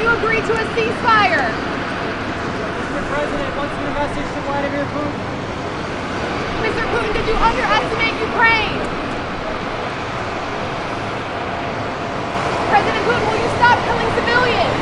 you agree to a ceasefire? Mr. President, what's your message to Vladimir Putin? Mr. Putin, did you underestimate Ukraine? President Putin, will you stop killing civilians?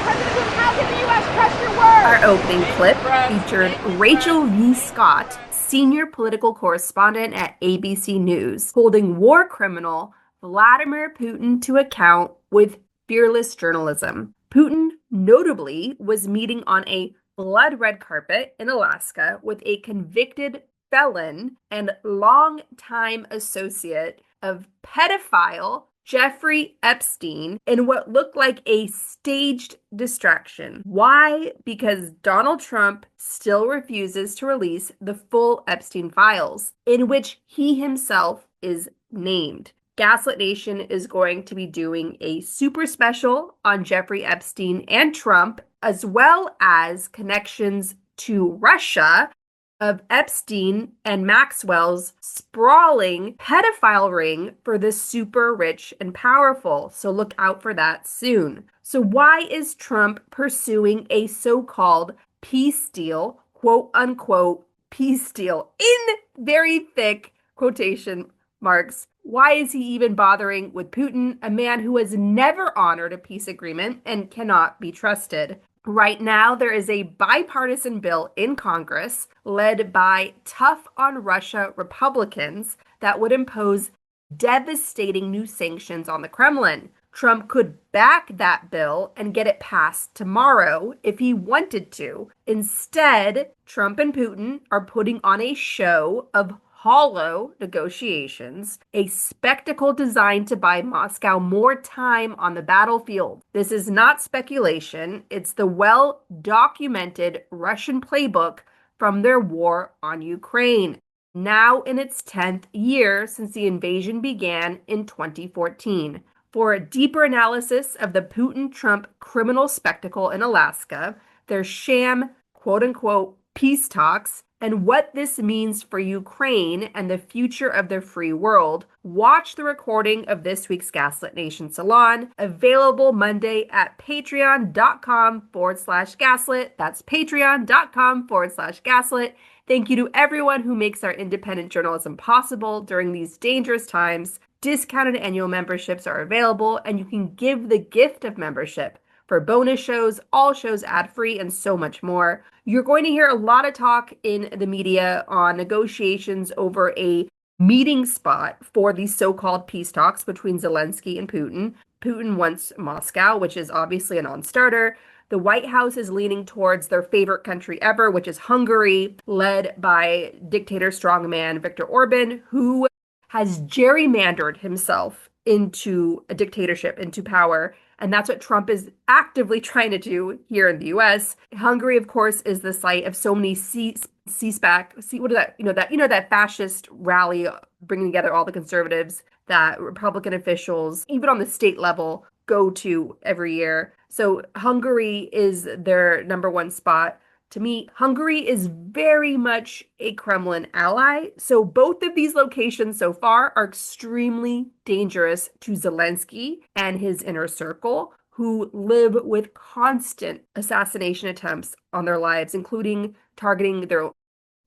President Putin, how can the U.S. trust your words? Our opening clip featured Rachel V. Scott, senior political correspondent at ABC News, holding war criminal Vladimir Putin to account with fearless journalism. Putin notably was meeting on a blood red carpet in Alaska with a convicted felon and longtime associate of pedophile Jeffrey Epstein in what looked like a staged distraction. Why? Because Donald Trump still refuses to release the full Epstein files, in which he himself is named. Gaslit Nation is going to be doing a super special on Jeffrey Epstein and Trump, as well as connections to Russia of Epstein and Maxwell's sprawling pedophile ring for the super rich and powerful. So look out for that soon. So why is Trump pursuing a so-called peace deal, quote unquote, peace deal, in very thick quotation marks? Why is he even bothering with Putin, a man who has never honored a peace agreement and cannot be trusted? Right now, there is a bipartisan bill in Congress led by tough on Russia Republicans that would impose devastating new sanctions on the Kremlin. Trump could back that bill and get it passed tomorrow if he wanted to. Instead, Trump and Putin are putting on a show of hollow negotiations, a spectacle designed to buy Moscow more time on the battlefield. This is not speculation. It's the well-documented Russian playbook from their war on Ukraine, now in its 10th year since the invasion began in 2014. For a deeper analysis of the Putin-Trump criminal spectacle in Alaska, their sham, quote-unquote, peace talks, and what this means for Ukraine and the future of the free world, watch the recording of this week's Gaslit Nation Salon, available Monday at patreon.com/gaslit. That's patreon.com/gaslit. Thank you to everyone who makes our independent journalism possible during these dangerous times. Discounted annual memberships are available, and you can give the gift of membership for bonus shows, all shows ad-free, and so much more. You're going to hear a lot of talk in the media on negotiations over a meeting spot for these so-called peace talks between Zelensky and Putin. Putin wants Moscow, which is obviously a non-starter. The White House is leaning towards their favorite country ever, which is Hungary, led by dictator strongman Viktor Orban, who has gerrymandered himself into a dictatorship, into power. And that's what Trump is actively trying to do here in the U.S. Hungary, of course, is the site of so many C-SPAC. What is that? That fascist rally bringing together all the conservatives that Republican officials, even on the state level, go to every year. So Hungary is their number one spot. To me, Hungary is very much a Kremlin ally. So both of these locations so far are extremely dangerous to Zelensky and his inner circle, who live with constant assassination attempts on their lives, including targeting their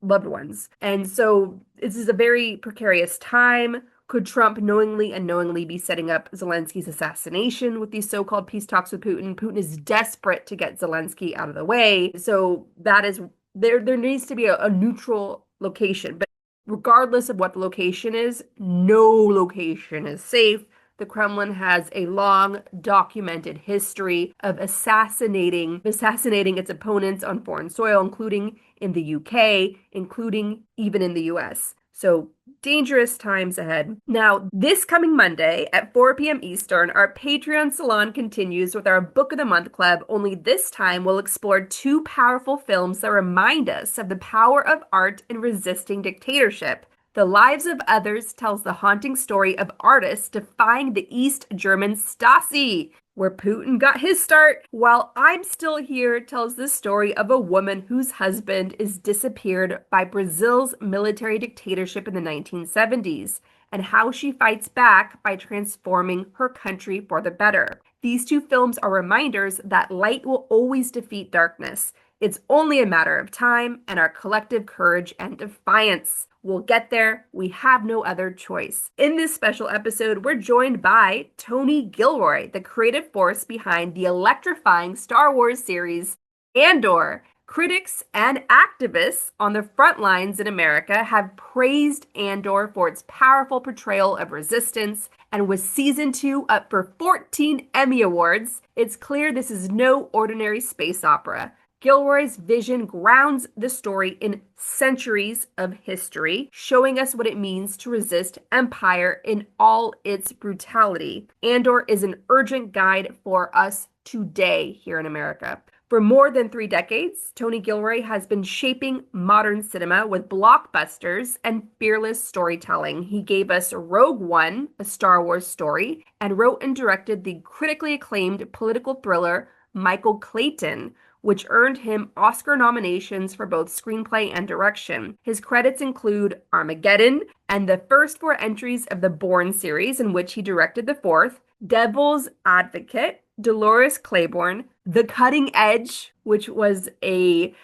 loved ones. And so this is a very precarious time. Could Trump knowingly and unknowingly be setting up Zelensky's assassination with these so-called peace talks with Putin? Putin is desperate to get Zelensky out of the way. So that is, there needs to be a neutral location. But regardless of what the location is, no location is safe. The Kremlin has a long documented history of assassinating its opponents on foreign soil, including in the UK, including even in the US. So dangerous times ahead. Now, this coming Monday at 4 p.m. Eastern, our Patreon salon continues with our Book of the Month Club, only this time we'll explore two powerful films that remind us of the power of art in resisting dictatorship. The Lives of Others tells the haunting story of artists defying the East German Stasi. where Putin got his start. While I'm Still Here tells the story of a woman whose husband is disappeared by Brazil's military dictatorship in the 1970s and how she fights back by transforming her country for the better. These two films are reminders that light will always defeat darkness. It's only a matter of time and our collective courage and defiance. We'll get there. We have no other choice. In this special episode, we're joined by Tony Gilroy, the creative force behind the electrifying Star Wars series Andor. Critics and activists on the front lines in America have praised Andor for its powerful portrayal of resistance, and with season 2 up for 14 Emmy Awards, it's clear this is no ordinary space opera. Gilroy's vision grounds the story in centuries of history, showing us what it means to resist empire in all its brutality. Andor is an urgent guide for us today here in America. For more than 3 decades, Tony Gilroy has been shaping modern cinema with blockbusters and fearless storytelling. He gave us Rogue One, a Star Wars story, and wrote and directed the critically acclaimed political thriller Michael Clayton, which earned him Oscar nominations for both screenplay and direction. His credits include Armageddon and the first 4 entries of the Bourne series, in which he directed the 4th, Devil's Advocate, Dolores Claiborne, The Cutting Edge, which was a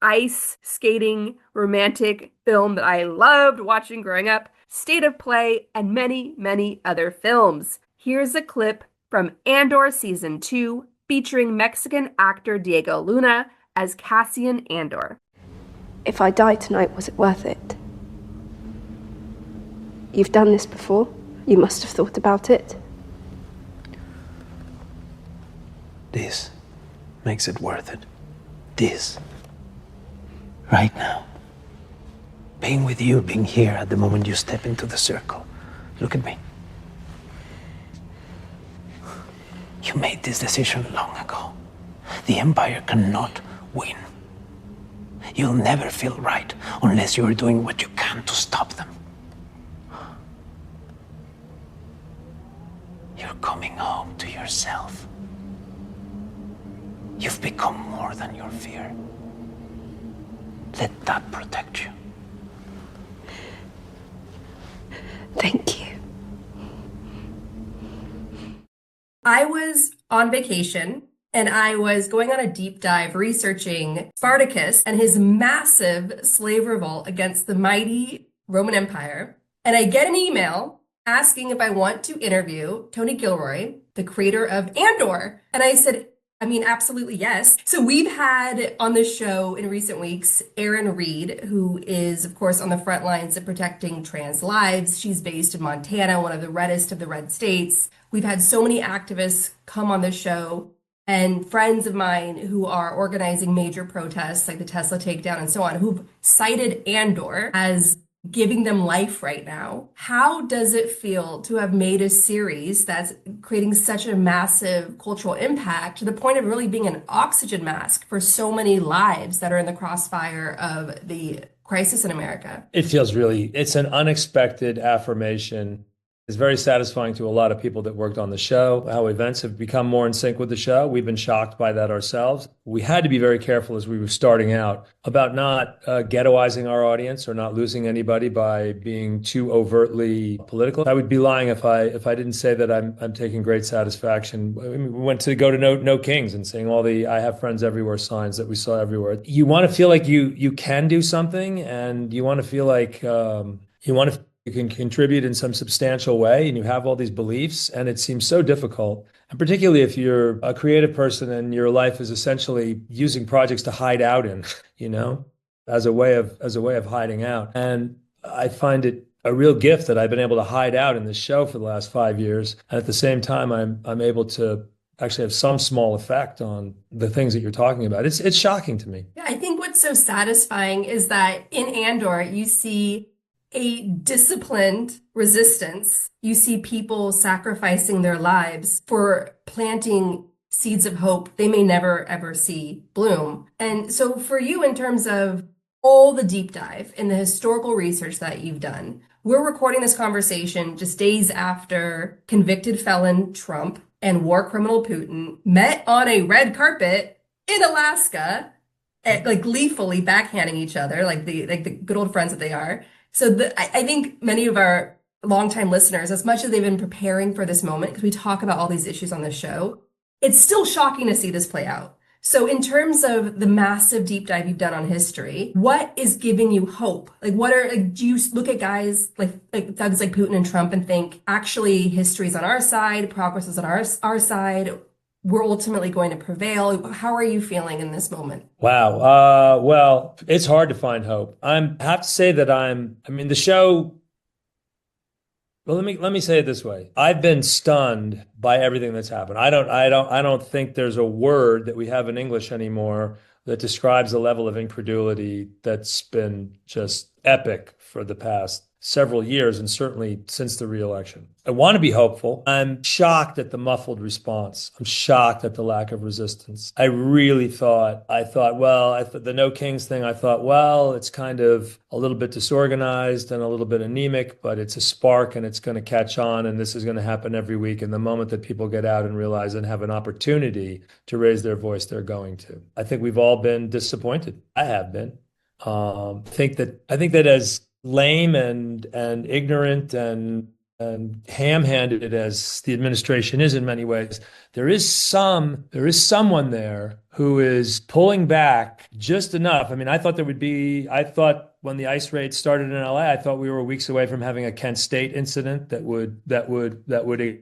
ice skating romantic film that I loved watching growing up, State of Play, and many, many other films. Here's a clip from Andor Season 2, featuring Mexican actor Diego Luna as Cassian Andor. If I die tonight, was it worth it? You've done this before. You must have thought about it. This makes it worth it. This. Right now. Being with you, being here at the moment you step into the circle. Look at me. You made this decision long ago. The Empire cannot win. You'll never feel right unless you're doing what you can to stop them. You're coming home to yourself. You've become more than your fear. Let that protect you. Thank you. I was on vacation and I was going on a deep dive researching Spartacus and his massive slave revolt against the mighty Roman Empire. And I get an email asking if I want to interview Tony Gilroy, the creator of Andor. And I said, absolutely yes. So we've had on the show in recent weeks, Erin Reed, who is, of course, on the front lines of protecting trans lives. She's based in Montana, one of the reddest of the red states. We've had so many activists come on the show and friends of mine who are organizing major protests like the Tesla takedown and so on, who've cited Andor as giving them life right now. How does it feel to have made a series that's creating such a massive cultural impact to the point of really being an oxygen mask for so many lives that are in the crossfire of the crisis in America? It feels it's an unexpected affirmation. It's very satisfying to a lot of people that worked on the show, how events have become more in sync with the show. We've been shocked by that ourselves. We had to be very careful as we were starting out about not ghettoizing our audience or not losing anybody by being too overtly political. I would be lying if I didn't say that I'm taking great satisfaction. We went to go to No Kings and seeing all the I have friends everywhere signs that we saw everywhere. You want to feel like you can do something, and you want to feel like you can contribute in some substantial way, and you have all these beliefs, and it seems so difficult. And particularly if you're a creative person and your life is essentially using projects to hide out in, as a way of hiding out. And I find it a real gift that I've been able to hide out in this show for the last 5 years. And at the same time, I'm able to actually have some small effect on the things that you're talking about. It's shocking to me. Yeah, I think what's so satisfying is that in Andor, you see a disciplined resistance. You see people sacrificing their lives for planting seeds of hope they may never, ever see bloom. And so for you, in terms of all the deep dive in the historical research that you've done, we're recording this conversation just days after convicted felon Trump and war criminal Putin met on a red carpet in Alaska, like gleefully backhanding each other, like the good old friends that they are. So I think many of our longtime listeners, as much as they've been preparing for this moment, because we talk about all these issues on this show, it's still shocking to see this play out. So in terms of the massive deep dive you've done on history, what is giving you hope? Do you look at guys like thugs like Putin and Trump and think, actually, history's on our side, progress is on our side, we're ultimately going to prevail? How are you feeling in this moment? Wow. Well, it's hard to find hope. I have to say that the show. Well, let me say it this way. I've been stunned by everything that's happened. I don't think there's a word that we have in English anymore that describes the level of incredulity that's been just epic for the past several years, and certainly since the re-election. I want to be hopeful. I'm shocked at the muffled response. I'm shocked at the lack of resistance. I thought, well, the No Kings thing, I thought, well, it's kind of a little bit disorganized and a little bit anemic, but it's a spark and it's going to catch on, and this is going to happen every week. And the moment that people get out and realize and have an opportunity to raise their voice, they're going to. I think we've all been disappointed. I have been. I think that as lame and ignorant and ham-handed as the administration is in many ways, there is someone there who is pulling back just enough. I thought when the ICE raid started in LA, I thought we were weeks away from having a Kent State incident that would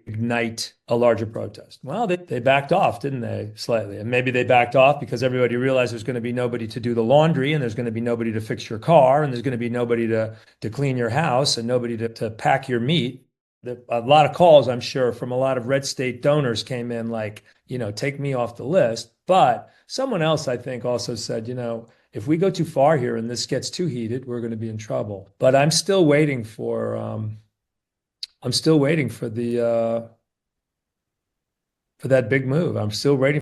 ignite a larger protest. Well, they backed off, didn't they, slightly? And maybe they backed off because everybody realized there's going to be nobody to do the laundry, and there's going to be nobody to fix your car, and there's going to be nobody to clean your house, and nobody to pack your meat. A lot of calls, I'm sure, from a lot of red state donors came in like, take me off the list. But someone else, I think, also said, if we go too far here and this gets too heated, we're going to be in trouble. But I'm still waiting for for that big move. I'm still waiting